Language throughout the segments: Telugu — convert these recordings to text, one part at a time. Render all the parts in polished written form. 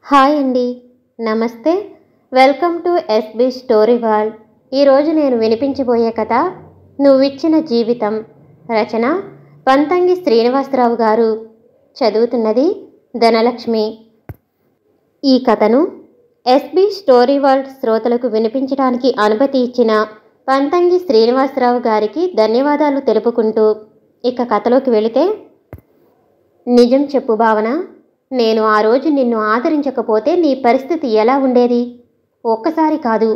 హాయ్ అండి, నమస్తే. Welcome to SB story world. ఈరోజు నేను వినిపించబోయే కథ నువ్విచ్చిన జీవితం. రచన పంతంగి శ్రీనివాసరావు గారు. చదువుతున్నది ధనలక్ష్మి. ఈ కథను ఎస్బీ స్టోరీ వరల్డ్ శ్రోతలకు వినిపించడానికి అనుమతి ఇచ్చిన పంతంగి శ్రీనివాసరావు గారికి ధన్యవాదాలు తెలుపుకుంటూ ఇక కథలోకి వెళితే, నిజం చెప్పు భావన, నేను ఆ రోజు నిన్ను ఆదరించకపోతే నీ పరిస్థితి ఎలా ఉండేది? ఒక్కసారి కాదు,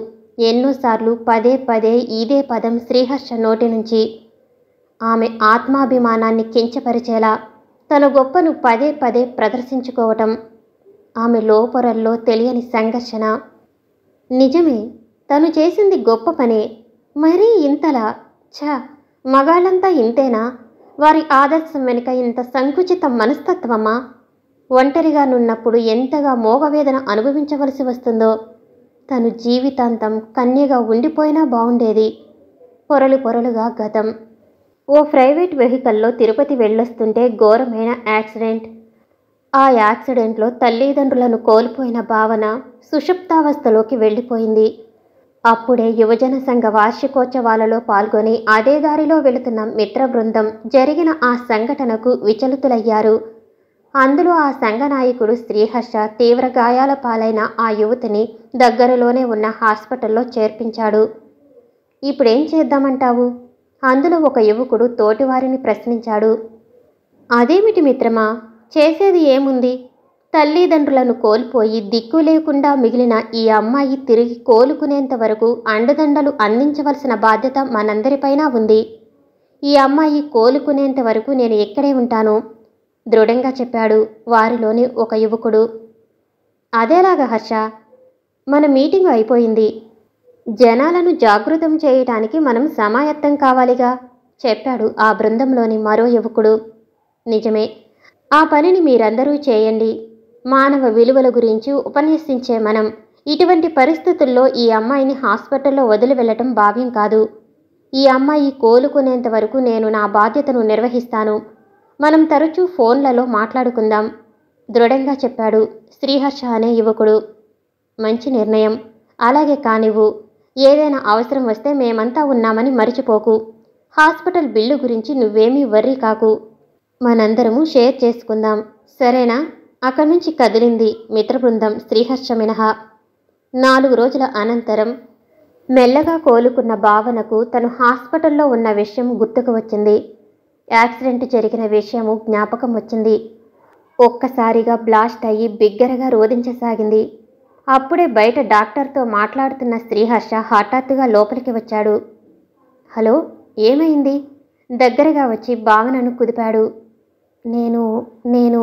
ఎన్నోసార్లు పదే పదే ఇదే పదం శ్రీహర్ష నోటి నుంచి. ఆమె ఆత్మాభిమానాన్ని కించపరిచేలా తన గొప్పను పదే పదే ప్రదర్శించుకోవటం, ఆమె లోపొరల్లో తెలియని సంఘర్షణ. నిజమే, తను చేసింది గొప్ప పనే. మరీ ఇంతలా మగాళ్ళంతా ఇంతేనా? వారి ఆదర్శం వెనుక ఇంత సంకుచిత మనస్తత్వమా? ఒంటరిగా నున్నప్పుడు ఎంతగా మోగవేదన అనుభవించవలసి వస్తుందో. తను జీవితాంతం కన్యగా ఉండిపోయినా బాగుండేది. పొరలు పొరలుగా గతం. ఓ ప్రైవేట్ వెహికల్లో తిరుపతి వెళ్ళొస్తుంటే ఘోరమైన యాక్సిడెంట్. ఆ యాక్సిడెంట్లో తల్లిదండ్రులను కోల్పోయిన భావన సుషుప్తావస్థలోకి వెళ్ళిపోయింది. అప్పుడే యువజన సంఘ వార్షికోత్సవాలలో పాల్గొని అదే దారిలో వెళుతున్న మిత్ర బృందం జరిగిన ఆ సంఘటనకు విచలితులయ్యారు. అందులో ఆ సంఘ నాయకుడు శ్రీహర్ష తీవ్ర గాయాల పాలైన ఆ యువతిని దగ్గరలోనే ఉన్న హాస్పిటల్లో చేర్పించాడు. ఇప్పుడేం చేద్దామంటావు? అందులో ఒక యువకుడు తోటివారిని ప్రశ్నించాడు. అదేమిటి మిత్రమా, చేసేది ఏముంది? తల్లిదండ్రులను కోల్పోయి దిక్కు లేకుండా మిగిలిన ఈ అమ్మాయి తిరిగి కోలుకునేంత వరకు అండదండలు అందించవలసిన బాధ్యత మనందరిపైనా ఉంది. ఈ అమ్మాయి కోలుకునేంత వరకు నేను ఇక్కడే ఉంటాను, దృఢంగా చెప్పాడు వారిలోని ఒక యువకుడు. అదేలాగా హర్ష, మన మీటింగు అయిపోయింది. జనాలను జాగృతం చేయటానికి మనం సమాయత్తం కావాలిగా, చెప్పాడు ఆ బృందంలోని మరో యువకుడు. నిజమే, ఆ పనిని మీరందరూ చేయండి. మానవ విలువల గురించి ఉపన్యసించే మనం ఇటువంటి పరిస్థితుల్లో ఈ అమ్మాయిని హాస్పిటల్లో వదిలి వెళ్ళటం భావ్యం కాదు. ఈ అమ్మాయి కోలుకునేంత వరకు నేను నా బాధ్యతను నిర్వహిస్తాను. మనం తరచూ ఫోన్లలో మాట్లాడుకుందాం, దృఢంగా చెప్పాడు శ్రీహర్ష అనే యువకుడు. మంచి నిర్ణయం, అలాగే కానివ్వు. ఏదైనా అవసరం వస్తే మేమంతా ఉన్నామని మరిచిపోకు. హాస్పిటల్ బిల్లు గురించి నువ్వేమీ వర్రీ కాకు. మనందరము షేర్ చేసుకుందాం, సరేనా? అక్కడి నుంచి కదిలింది మిత్రబృందం శ్రీహర్ష మినహా. 4 రోజుల అనంతరం మెల్లగా కోలుకున్న భావనకు తను హాస్పిటల్లో ఉన్న విషయం గుర్తుకు వచ్చింది. యాక్సిడెంట్ జరిగిన విషయము జ్ఞాపకం వచ్చింది. ఒక్కసారిగా బ్లాస్ట్ అయ్యి బిగ్గరగా రోదించసాగింది. అప్పుడే బయట డాక్టర్తో మాట్లాడుతున్న శ్రీహర్ష హఠాత్తుగా లోపలికి వచ్చాడు. హలో, ఏమైంది? దగ్గరగా వచ్చి భావనను కుదిపాడు. నేను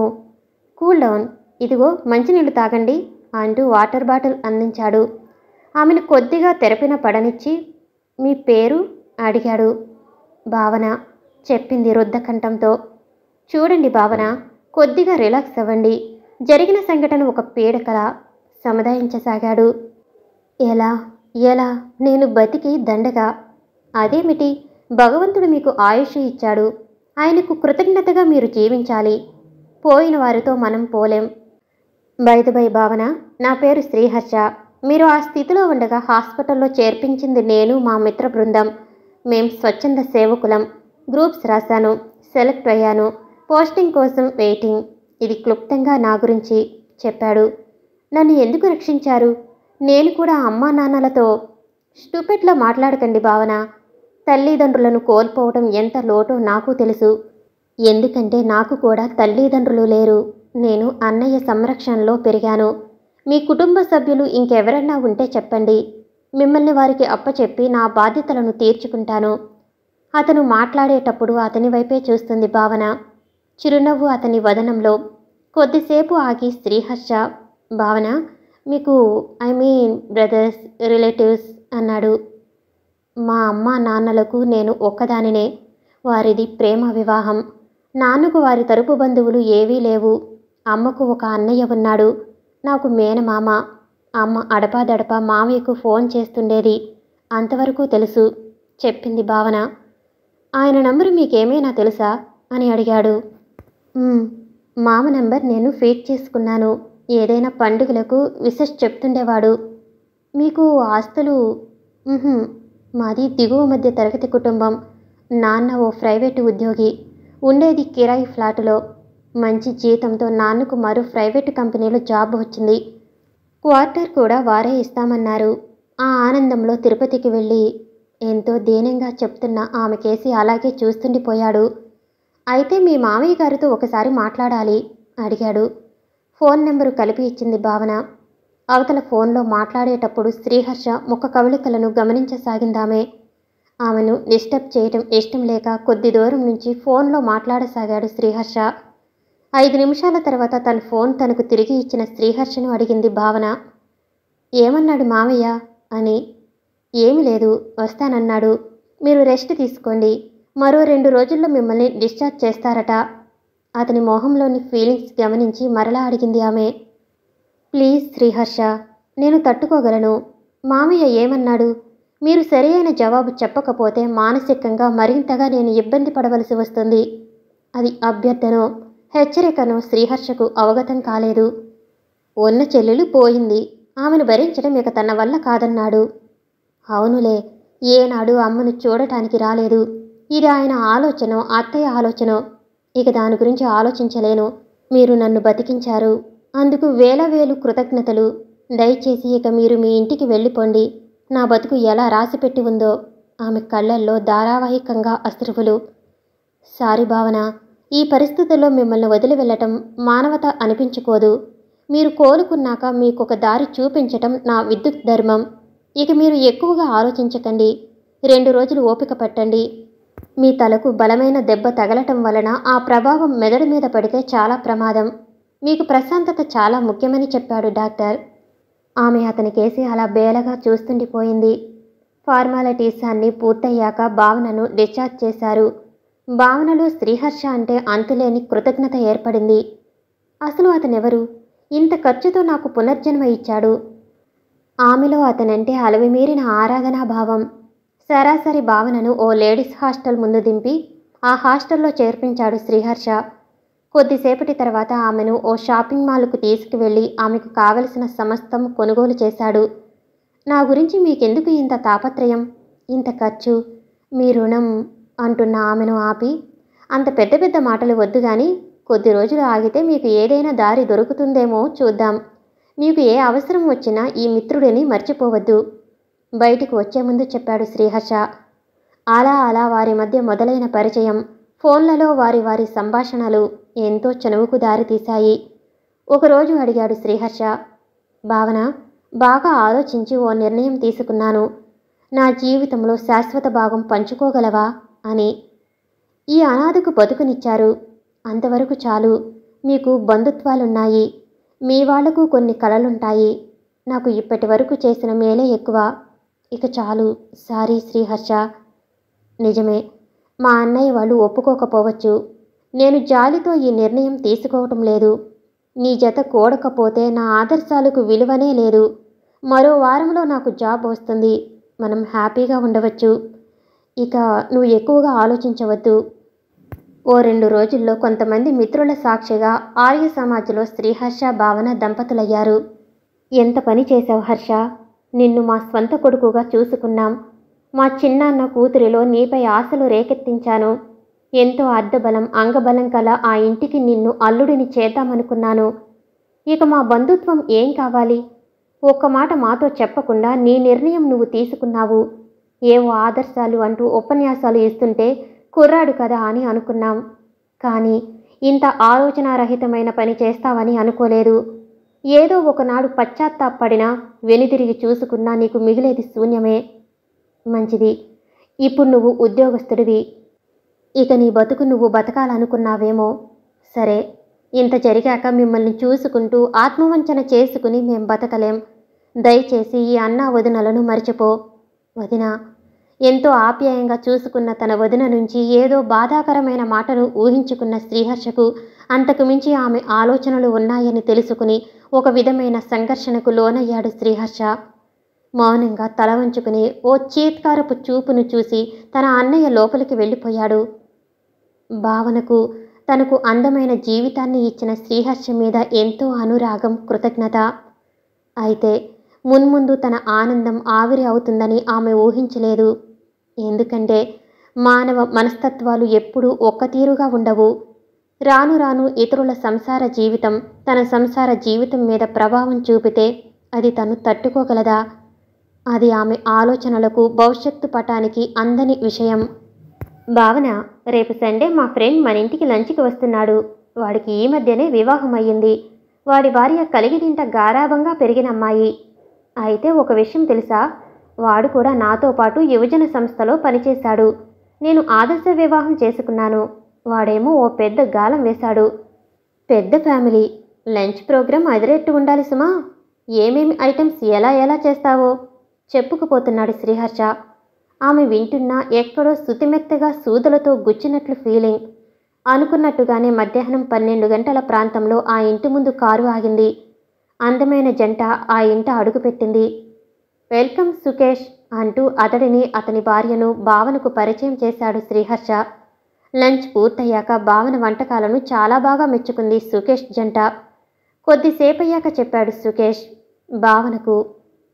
కూల్ డౌన్, ఇదిగో మంచినీళ్ళు తాగండి అంటూ వాటర్ బాటిల్ అందించాడు. ఆమెను కొద్దిగా తెరపిన పడనిచ్చి, మీ పేరు అడిగాడు. భావన, చెప్పింది రుద్ధకంఠంతో. చూడండి భావన, కొద్దిగా రిలాక్స్ అవ్వండి. జరిగిన సంఘటన ఒక పీడకల, సముదాయించసాగాడు. ఎలా ఎలా నేను బతికి దండగా? అదేమిటి, భగవంతుడు మీకు ఆయుష్ ఇచ్చాడు. ఆయనకు కృతజ్ఞతగా మీరు జీవించాలి. పోయిన వారితో మనం పోలేం. బై భావన, నా పేరు శ్రీహర్ష. మీరు ఆ స్థితిలో ఉండగా హాస్పిటల్లో చేర్పించింది నేను, మా మిత్ర బృందం. మేం స్వచ్ఛంద సేవకులం. గ్రూప్స్ రాశాను, సెలెక్ట్ అయ్యాను. పోస్టింగ్ కోసం వెయిటింగ్. ఇది క్లుప్తంగా నా గురించి చెప్పాడు. నన్ను ఎందుకు రక్షించారు? నేను కూడా అమ్మా నాన్నలతో. స్టూపిడ్లో మాట్లాడకండి భావన. తల్లిదండ్రులను కోల్పోవటం ఎంత లోటో నాకు తెలుసు. ఎందుకంటే నాకు కూడా తల్లిదండ్రులు లేరు. నేను అన్నయ్య సంరక్షణలో పెరిగాను. మీ కుటుంబ సభ్యులు ఇంకెవరన్నా ఉంటే చెప్పండి. మిమ్మల్ని వారికి అప్పచెప్పి నా బాధ్యతలను తీర్చుకుంటాను. అతను మాట్లాడేటప్పుడు అతని వైపే చూస్తుంది భావన. చిరునవ్వు అతని వదనంలో. కొద్దిసేపు ఆగి శ్రీహర్ష, భావన, మీకు బ్రదర్స్, రిలేటివ్స్ అన్నాడు. మా అమ్మ నాన్నలకు నేను ఒక్కదానినే. వారిది ప్రేమ వివాహం. నాన్నకు వారి తరపు బంధువులు ఏవీ లేవు. అమ్మకు ఒక అన్నయ్య ఉన్నాడు. నాకు మేనమామ. అమ్మ అడపాదడపా మామయ్యకు ఫోన్ చేస్తుండేది. అంతవరకు తెలుసు, చెప్పింది భావన. ఆయన నంబరు మీకేమైనా తెలుసా అని అడిగాడు. మామ నంబర్ నేను ఫీడ్ చేసుకున్నాను. ఏదైనా పండుగలకు విషెస్ చెప్తుండేవాడు. మీకు ఆస్తులు? ఉహుం, మాది దిగువ మధ్య తరగతి కుటుంబం. నాన్న ఓ ప్రైవేటు ఉద్యోగి. ఉండేది కిరాయి ఫ్లాటులో. మంచి జీతంతో నాన్నకు మరో ప్రైవేటు కంపెనీలో జాబ్ వచ్చింది. క్వార్టర్ కూడా వారే ఇస్తామన్నారు. ఆ ఆనందంలో తిరుపతికి వెళ్ళి ఎంతో దీనంగా చెప్తున్న ఆమెకేసి అలాగే చూస్తుండిపోయాడు. అయితే మీ మామయ్య గారితో ఒకసారి మాట్లాడాలి అడిగాడు. ఫోన్ నెంబరు కలిపి ఇచ్చింది భావన. అవతల ఫోన్లో మాట్లాడేటప్పుడు శ్రీహర్ష ముఖ కవళికలను గమనించసాగిందామె. ఆమెను డిస్టర్బ్ చేయటం ఇష్టం లేక కొద్ది దూరం నుంచి ఫోన్లో మాట్లాడసాగాడు శ్రీహర్ష. 5 నిమిషాల తర్వాత తన ఫోన్ తనకు తిరిగి ఇచ్చిన శ్రీహర్షను అడిగింది భావన. ఏమన్నాడు మావయ్య అని. ఏమీ లేదు, వస్తానన్నాడు. మీరు రెస్ట్ తీసుకోండి, మరో 2 రోజుల్లో మిమ్మల్ని డిశ్చార్జ్ చేస్తారట. అతని మొహంలోని ఫీలింగ్స్ గమనించి మరలా అడిగింది ఆమె. ప్లీజ్ శ్రీహర్ష, నేను తట్టుకోగలను. మామయ్య ఏమన్నాడు? మీరు సరియైన జవాబు చెప్పకపోతే మానసికంగా మరింతగా నేను ఇబ్బంది పడవలసి వస్తుంది. అది అభ్యర్థనో హెచ్చరికనో శ్రీహర్షకు అవగతం కాలేదు. ఉన్న చెల్లెలు పోయింది, ఆమెను భరించడం ఇక తన వల్ల కాదన్నాడు. అవునులే, ఏనాడు అమ్మను చూడటానికి రాలేదు. ఇది ఆయన ఆలోచనో అత్తయ్య ఆలోచనో, ఇక దాని గురించి ఆలోచించలేను. మీరు నన్ను బతికించారు, అందుకు వేల కృతజ్ఞతలు. దయచేసి ఇక మీరు మీ ఇంటికి వెళ్ళిపోండి. నా బతుకు ఎలా రాసిపెట్టి ఉందో. ఆమె కళ్ళల్లో ధారావాహికంగా అశ్రువులు. సారీ భావన, ఈ పరిస్థితుల్లో మిమ్మల్ని వదిలి వెళ్ళటం మానవత అనిపించుకోదు. మీరు కోలుకున్నాక మీకొక దారి చూపించటం నా విద్యుత్ ధర్మం. ఇక మీరు ఎక్కువగా ఆలోచించకండి. 2 రోజులు ఓపిక పట్టండి. మీ తలకు బలమైన దెబ్బ తగలటం వలన ఆ ప్రభావం మెదడు మీద పడితే చాలా ప్రమాదం. మీకు ప్రశాంతత చాలా ముఖ్యమని చెప్పాడు డాక్టర్. ఆమె అతనికేసి అలా బేలగా చూస్తుండిపోయింది. ఫార్మాలిటీస్ అన్నీ పూర్తయ్యాక భావనను డిశ్చార్జ్ చేశారు. భావనలో శ్రీహర్ష అంటే అంతులేని కృతజ్ఞత ఏర్పడింది. అసలు అతనెవరు? ఇంత ఖర్చుతో నాకు పునర్జన్మ ఇచ్చాడు. ఆమెలో అతనంటే అలవిమీరిన ఆరాధనాభావం. సరాసరి భావనను ఓ లేడీస్ హాస్టల్ ముందు దింపి ఆ హాస్టల్లో చేర్పించాడు శ్రీహర్ష. కొద్దిసేపటి తర్వాత ఆమెను ఓ షాపింగ్ మాల్కు తీసుకువెళ్ళి ఆమెకు కావలసిన సమస్తం కొనుగోలు చేశాడు. నా గురించి మీకెందుకు ఇంత తాపత్రయం, ఇంత ఖర్చు, మీ రుణం అంటున్న ఆమెను ఆపి, అంత పెద్ద పెద్ద మాటలు వద్దు గాని కొద్ది రోజులు ఆగితే మీకు ఏదైనా దారి దొరుకుతుందేమో చూద్దాం. మీకు ఏ అవసరం వచ్చినా ఈ మిత్రుడిని మర్చిపోవద్దు. బయటికి వచ్చే ముందు చెప్పాడు శ్రీహర్ష. అలా వారి మధ్య మొదలైన పరిచయం, ఫోన్లలో వారి సంభాషణలు ఎంతో చనువుకు దారితీశాయి. ఒకరోజు అడిగాడు శ్రీహర్ష. భావన, బాగా ఆలోచించి ఓ నిర్ణయం తీసుకున్నాను. నా జీవితంలో శాశ్వత భాగం పంచుకోగలవా అని. ఈ అనాథకు బతుకునిచ్చారు, అంతవరకు చాలు. మీకు బంధుత్వాలున్నాయి, మీ వాళ్లకు కొన్ని కలలుంటాయి. నాకు ఇప్పటి వరకు చేసిన మేలే ఎక్కువ. ఇక చాలు. సారీ శ్రీహర్ష. నిజమే, మా అన్నయ్య వాళ్ళు ఒప్పుకోకపోవచ్చు. నేను జాలితో ఈ నిర్ణయం తీసుకోవటం లేదు. నీ జత కూడకపోతే నా ఆదర్శాలకు విలువనే లేదు. మరో వారంలో నాకు జాబ్ వస్తుంది, మనం హ్యాపీగా ఉండవచ్చు. ఇక నువ్వు ఎక్కువగా ఆలోచించవద్దు. ఓ 2 రోజుల్లో కొంతమంది మిత్రుల సాక్షిగా ఆర్య సమాజ్లో శ్రీహర్ష భావన దంపతులయ్యారు. ఎంత పని చేశావు హర్ష, నిన్ను మా స్వంత కొడుకుగా చూసుకున్నాం. మా చిన్నాన్న కూతురిలో నీపై ఆశలు రేకెత్తించాను. ఎంతో అర్ధబలం అంగబలం కల ఆ ఇంటికి నిన్ను అల్లుడిని చేద్దామనుకున్నాను. ఇక మా బంధుత్వం ఏం కావాలి? ఒక్క మాట మాతో చెప్పకుండా నీ నిర్ణయం నువ్వు తీసుకున్నావు. ఏవో ఆదర్శాలు అంటూ ఉపన్యాసాలు ఇస్తుంటే కుర్రాడు కదా అని అనుకున్నాం. కానీ ఇంత ఆలోచనారహితమైన పని చేస్తావని అనుకోలేదు. ఏదో ఒకనాడు పశ్చాత్తాపడినా వెనుదిరిగి చూసుకున్నా నీకు మిగిలేది శూన్యమే. మంచిది, ఇప్పుడు నువ్వు ఉద్యోగస్తుడివి. ఇక నీ బతుకు నువ్వు బతకాలనుకున్నావేమో. సరే, ఇంత జరిగాక మిమ్మల్ని చూసుకుంటూ ఆత్మవంచన చేసుకుని మేం బతకలేం. దయచేసి ఈ అన్నా వదినలను మర్చిపో. వదిన, ఎంతో ఆప్యాయంగా చూసుకున్న తన వదిన నుంచి ఏదో బాధాకరమైన మాటను ఊహించుకున్న శ్రీహర్షకు అంతకు మించి ఆమె ఆలోచనలు ఉన్నాయని తెలుసుకుని ఒక విధమైన సంఘర్షణకు లోనయ్యాడు శ్రీహర్ష. మౌనంగా తల వంచుకుని ఓ చీత్కారపు చూపును చూసి తన అన్నయ్య లోపలికి వెళ్ళిపోయాడు. భావనకు తనకు అందమైన జీవితాన్ని ఇచ్చిన శ్రీహర్ష మీద ఎంతో అనురాగం, కృతజ్ఞత. అయితే మున్ముందు తన ఆనందం ఆవిరి అవుతుందని ఆమె ఊహించలేదు. ఎందుకంటే మానవ మనస్తత్వాలు ఎప్పుడూ ఒక్కతీరుగా ఉండవు. రాను రాను ఇతరుల సంసార జీవితం తన సంసార జీవితం మీద ప్రభావం చూపితే అది తను తట్టుకోగలదా? అది ఆమె ఆలోచనలకు, భవిష్యత్తు పటానికి అందని విషయం. భావన, రేపు సండే మా ఫ్రెండ్ మన ఇంటికి లంచ్కి వస్తున్నాడు. వాడికి ఈ మధ్యనే వివాహం అయ్యింది. వాడి భార్య కలిగిదింట గారాబంగా పెరిగిన అమ్మాయి. అయితే ఒక విషయం తెలుసా? వాడు కూడా నాతో పాటు యువజన సంస్థలో పనిచేశాడు. నేను ఆదర్శ వివాహం చేసుకున్నాను. వాడేమో ఓ పెద్ద గాలం వేశాడు. పెద్ద ఫ్యామిలీ. లంచ్ ప్రోగ్రాం అదిరెట్టు ఉండాలి సుమా. ఏమేమి ఐటమ్స్ ఎలా ఎలా చేస్తావో చెప్పుకుపోతున్నాడు శ్రీహర్ష. ఆమె వింటున్నా ఎక్కడో శుతిమెత్తగా సూదులతో గుచ్చినట్లు ఫీలింగ్. అనుకున్నట్టుగానే మధ్యాహ్నం 12 గంటల ప్రాంతంలో ఆ ఇంటి ముందు కారు ఆగింది. అందమైన జంట ఆ ఇంట అడుగుపెట్టింది. వెల్కమ్ సుకేష్ అంటూ అతడిని, అతని భార్యను భావనకు పరిచయం చేశాడు శ్రీహర్ష. లంచ్ పూర్తయ్యాక భావన వంటకాలను చాలా బాగా మెచ్చుకుంది సుకేష్ జంట. కొద్దిసేపయ్యాక చెప్పాడు సుకేష్ భావనకు,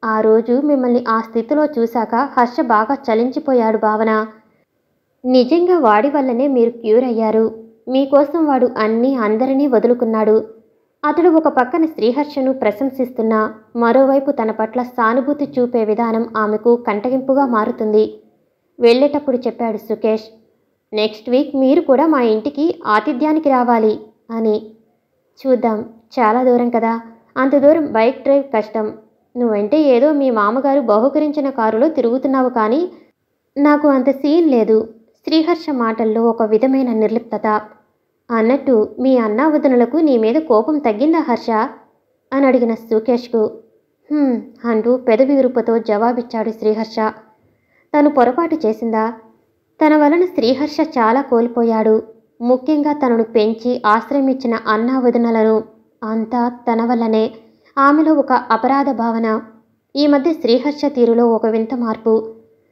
ఆ రోజు మిమ్మల్ని ఆ స్థితిలో చూశాక హర్ష బాగా చలించిపోయాడు భావన. నిజంగా వాడి వల్లనే మీరు క్యూర్ అయ్యారు. మీకోసం వాడు అన్నీ అందరినీ వదులుకున్నాడు. అతడు ఒక పక్కన శ్రీహర్షను ప్రశంసిస్తున్నా మరోవైపు తన పట్ల సానుభూతి చూపే విధానం ఆమెకు కంటగింపుగా మారుతుంది. వెళ్ళేటప్పుడు చెప్పాడు సుకేష్, నెక్స్ట్ వీక్ మీరు కూడా మా ఇంటికి ఆతిథ్యానికి రావాలి అని. చూద్దాం, చాలా దూరం కదా, అంత దూరం బైక్ డ్రైవ్ కష్టం. నువ్వంటే ఏదో మీ మామగారు బహుకరించిన కారులో తిరుగుతున్నావు, కానీ నాకు అంత సీన్ లేదు. శ్రీహర్ష మాటల్లో ఒక విధమైన నిర్లిప్తత. అన్నట్టు మీ అన్నా వదినలకు నీ మీద కోపం తగ్గిందా హర్ష అని అడిగిన సుకేష్కు అంటూ పెదవి విరుపుతో జవాబిచ్చాడు శ్రీహర్ష. తను పొరపాటు చేసిందా? తన వలన శ్రీహర్ష చాలా కోల్పోయాడు. ముఖ్యంగా తనను పెంచి ఆశ్రయమిచ్చిన అన్నా వదినలను. అంతా తన వల్లనే. ఆమెలో ఒక అపరాధ భావన. ఈ మధ్య శ్రీహర్ష తీరులో ఒక వింత మార్పు.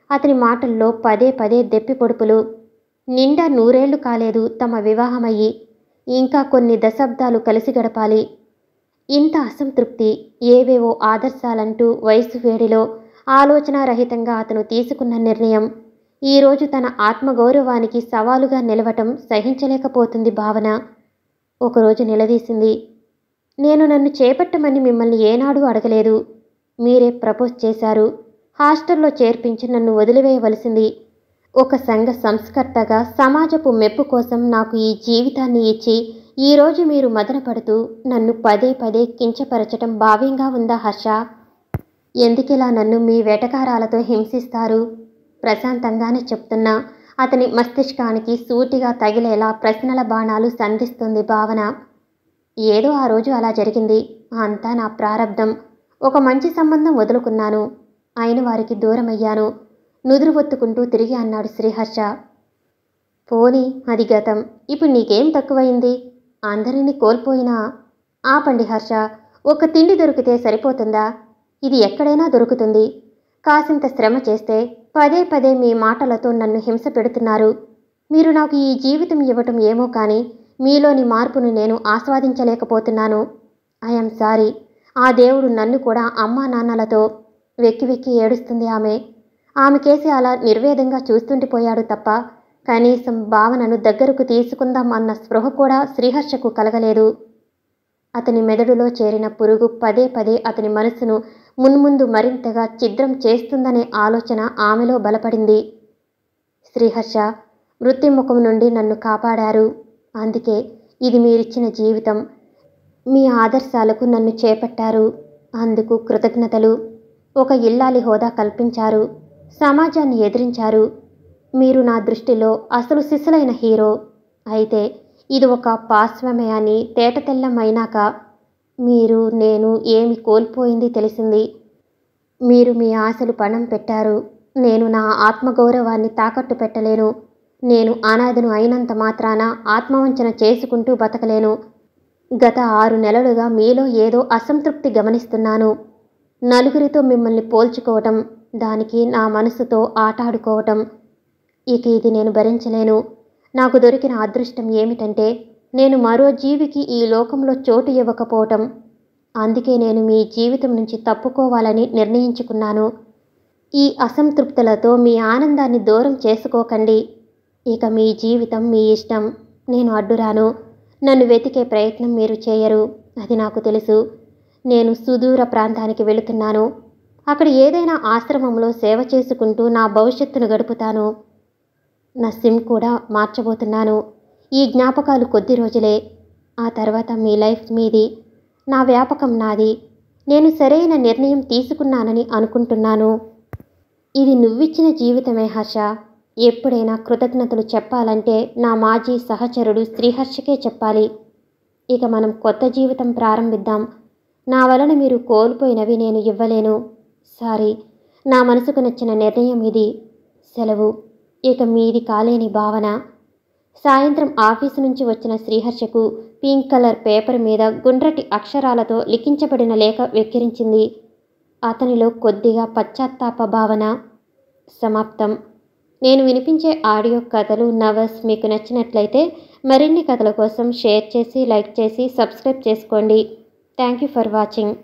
అతని మాటల్లో పదే పదే దెప్పి పొడుపులు. నిండా 100 ఏళ్లు కాలేదు తమ వివాహమయ్యి. ఇంకా కొన్ని దశాబ్దాలు కలిసి గడపాలి. ఇంత అసంతృప్తి, ఏవేవో ఆదర్శాలంటూ వయసు వేడిలో ఆలోచనారహితంగా అతను తీసుకున్న నిర్ణయం ఈరోజు తన ఆత్మగౌరవానికి సవాలుగా నిలవటం సహించలేకపోతుంది భావన. ఒకరోజు నిలదీసింది. నేను నన్ను చేపట్టమని మిమ్మల్ని ఏనాడూ అడగలేదు. మీరే ప్రపోజ్ చేశారు. హాస్టల్లో చేర్పించి నన్ను వదిలివేయవలసింది. ఒక సంఘ సంస్కర్తగా సమాజపు మెప్పు కోసం నాకు ఈ జీవితాన్ని ఇచ్చి ఈరోజు మీరు మదనపడుతూ నన్ను పదే పదే కించపరచటం భావ్యంగా ఉందా హర్ష? ఎందుకిలా నన్ను మీ వెటకారాలతో హింసిస్తారు? ప్రశాంతంగానే చెప్తున్నా అతని మస్తిష్కానికి సూటిగా తగిలేలా ప్రశ్నల బాణాలు సంధిస్తుంది భావన. ఏదో ఆ రోజు అలా జరిగింది. అంతా నా ప్రారబ్ధం. ఒక మంచి సంబంధం వదులుకున్నాను. అయిన వారికి దూరమయ్యాను. నుదురు ఒత్తుకుంటూ తిరిగి అన్నాడు శ్రీహర్ష. పోనీ అది గతం. ఇప్పుడు నీకేం తక్కువైంది? అందరినీ కోల్పోయినా. ఆపండి హర్ష. ఒక తిండి దొరికితే సరిపోతుందా? ఇది ఎక్కడైనా దొరుకుతుంది. కాసింత శ్రమ చేస్తే పదే పదే మీ మాటలతో నన్ను హింస పెడుతున్నారు. మీరు నాకు ఈ జీవితం ఇవ్వటం ఏమో కానీ మీలోని మార్పును నేను ఆస్వాదించలేకపోతున్నాను. I'm sorry. ఆ దేవుడు నన్ను కూడా అమ్మా నాన్నలతో వెక్కి వెక్కి ఏడుస్తుంది ఆమె. ఆమెకేసి అలా నిర్వేదంగా చూస్తుండిపోయాడు తప్ప కనీసం భావనను దగ్గరకు తీసుకుందాం అన్న స్పృహ కూడా శ్రీహర్షకు కలగలేదు. అతని మెదడులో చేరిన పురుగు పదే పదే అతని మనసును మున్ముందు మరింతగా ఛిద్రం చేస్తుందనే ఆలోచన ఆమెలో బలపడింది. శ్రీహర్ష, మృత్యుముఖం నుండి నన్ను కాపాడారు. అందుకే ఇది మీరిచ్చిన జీవితం. మీ ఆదర్శాలకు నన్ను చేపట్టారు. అందుకు కృతజ్ఞతలు. ఒక ఇల్లాలి హోదా కల్పించారు. సమాజాన్ని ఎదిరించారు. మీరు నా దృష్టిలో అసలు సిసలైన హీరో. అయితే ఇది ఒక పార్శ్వమే అని తేటతెల్లమైనాక మీరు, నేను ఏమి కోల్పోయింది తెలిసింది. మీరు మీ ఆశలు పణం పెట్టారు. నేను నా ఆత్మగౌరవాన్ని తాకట్టు పెట్టలేను. నేను అనాథను అయినంత మాత్రాన ఆత్మవంచన చేసుకుంటూ బతకలేను. గత 6 నెలలుగా మీలో ఏదో అసంతృప్తి గమనిస్తున్నాను. నలుగురితో మిమ్మల్ని పోల్చుకోవటం, దానికి నా మనసుతో ఆటాడుకోవటం, ఇక ఇది నేను భరించలేను. నాకు దొరికిన అదృష్టం ఏమిటంటే నేను మరో జీవికి ఈ లోకంలో చోటు ఇవ్వకపోవటం. అందుకే నేను మీ జీవితం నుంచి తప్పుకోవాలని నిర్ణయించుకున్నాను. ఈ అసంతృప్తులతో మీ ఆనందాన్ని దూరం చేసుకోకండి. ఇక మీ జీవితం మీ ఇష్టం. నేను అడ్డురాను. నన్ను వెతికే ప్రయత్నం మీరు చేయరు. అది నాకు తెలుసు. నేను సుదూర ప్రాంతానికి వెళుతున్నాను. అక్కడ ఏదైనా ఆశ్రమంలో సేవ చేసుకుంటూ నా భవిష్యత్తును గడుపుతాను. నా సిమ్ కూడా మార్చబోతున్నాను. ఈ జ్ఞాపకాలు కొద్ది రోజులే. ఆ తర్వాత మీ లైఫ్ మీది, నా వ్యాపకం నాది. నేను సరైన నిర్ణయం తీసుకున్నానని అనుకుంటున్నాను. ఇది నువ్విచ్చిన జీవితమే హర్ష. ఎప్పుడైనా కృతజ్ఞతలు చెప్పాలంటే నా మాజీ సహచరుడు శ్రీహర్షకే చెప్పాలి. ఇక మనం కొత్త జీవితం ప్రారంభిద్దాం. నా వలన మీరు కోల్పోయినవి నేను ఇవ్వలేను. సారీ. నా మనసుకు నచ్చిన నిర్ణయం ఇది. సెలవు. ఇక మీది కాలేని భావన. సాయంత్రం ఆఫీసు నుంచి వచ్చిన శ్రీహర్షకు పింక్ కలర్ పేపర్ మీద గుండ్రటి అక్షరాలతో లిఖించబడిన లేఖ వెక్కిరించింది. అతనిలో కొద్దిగా పశ్చాత్తాప భావన. సమాప్తం. నేను వినిపించే ఆడియో కథలు, నవల్స్ మీకు నచ్చినట్లయితే మరిన్ని కథల కోసం షేర్ చేసి, లైక్ చేసి, సబ్స్క్రైబ్ చేసుకోండి. Thank you for watching.